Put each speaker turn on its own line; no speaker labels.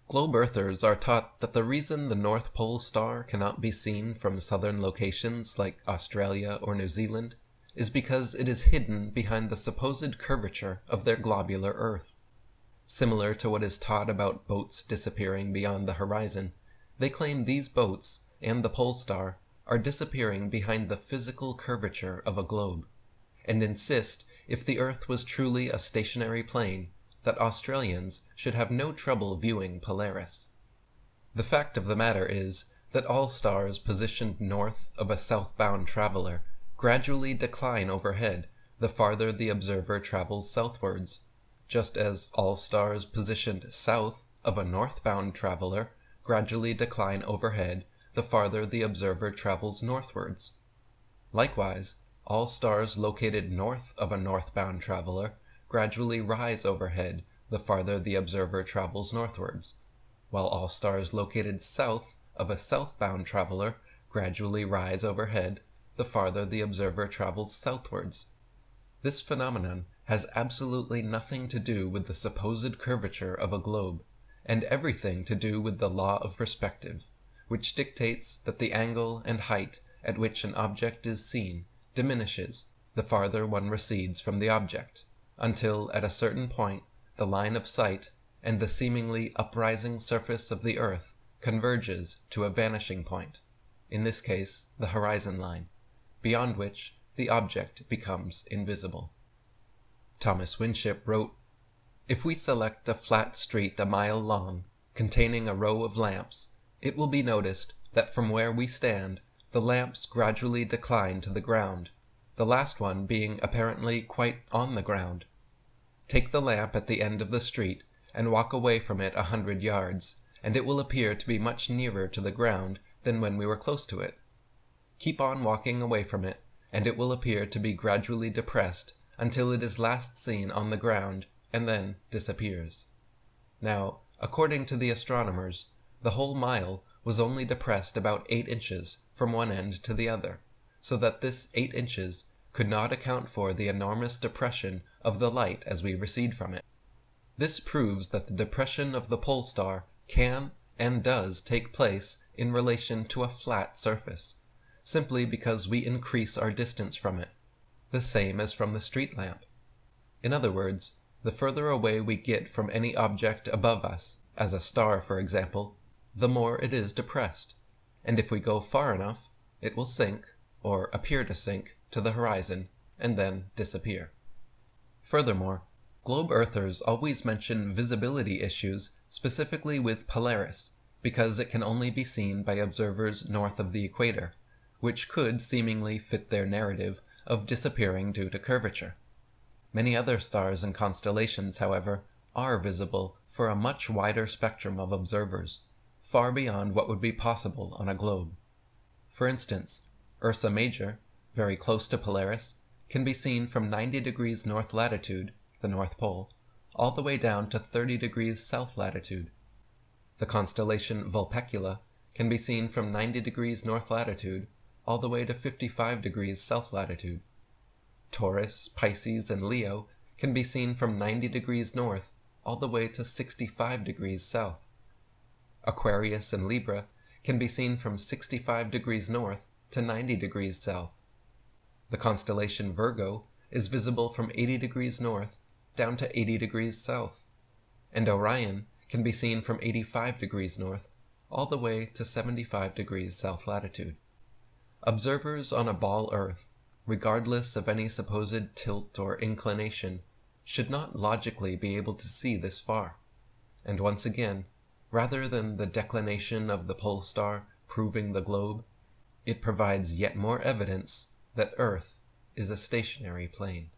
Globe Earthers are taught that the reason the North Pole star cannot be seen from southern locations like Australia or New Zealand is because it is hidden behind the supposed curvature of their globular Earth. Similar to what is taught about boats disappearing beyond the horizon, they claim these boats and the pole star are disappearing behind the physical curvature of a globe, and insist if the Earth was truly a stationary plane, that Australians should have no trouble viewing Polaris. The fact of the matter is that all stars positioned north of a southbound traveler gradually decline overhead the farther the observer travels southwards, just as all stars positioned south of a northbound traveler gradually decline overhead the farther the observer travels northwards. Likewise, all stars located north of a northbound traveler gradually rise overhead the farther the observer travels northwards, while all stars located south of a southbound traveler gradually rise overhead the farther the observer travels southwards. This phenomenon has absolutely nothing to do with the supposed curvature of a globe, and everything to do with the law of perspective, which dictates that the angle and height at which an object is seen diminishes the farther one recedes from the object, until at a certain point the line of sight and the seemingly uprising surface of the earth converges to a vanishing point, in this case the horizon line, beyond which the object becomes invisible. Thomas Winship wrote, "If we select a flat street a mile long, containing a row of lamps, it will be noticed that from where we stand, the lamps gradually decline to the ground, the last one being apparently quite on the ground. Take the lamp at the end of the street and walk away from it 100 yards, and it will appear to be much nearer to the ground than when we were close to it. Keep on walking away from it, and it will appear to be gradually depressed until it is last seen on the ground and then disappears. Now, according to the astronomers, the whole mile was only depressed about 8 inches from one end to the other, so that this 8 inches could not account for the enormous depression of the light as we recede from it. This proves that the depression of the pole star can and does take place in relation to a flat surface, simply because we increase our distance from it, the same as from the street lamp. In other words, the further away we get from any object above us, as a star for example, the more it is depressed, and if we go far enough, it will sink, or appear to sink, to the horizon, and then disappear. Furthermore, globe earthers always mention visibility issues specifically with Polaris, because it can only be seen by observers north of the equator, which could seemingly fit their narrative of disappearing due to curvature. Many other stars and constellations, however, are visible for a much wider spectrum of observers, far beyond what would be possible on a globe. For instance, Ursa Major, very close to Polaris, can be seen from 90 degrees north latitude, the North Pole, all the way down to 30 degrees south latitude. The constellation Vulpecula can be seen from 90 degrees north latitude all the way to 55 degrees south latitude. Taurus, Pisces, and Leo can be seen from 90 degrees north all the way to 65 degrees south. Aquarius and Libra can be seen from 65 degrees north to 90 degrees south. The constellation Virgo is visible from 80 degrees north down to 80 degrees south, and Orion can be seen from 85 degrees north all the way to 75 degrees south latitude. Observers on a ball Earth, regardless of any supposed tilt or inclination, should not logically be able to see this far, and once again, rather than the declination of the pole star proving the globe, it provides yet more evidence that Earth is a stationary plane.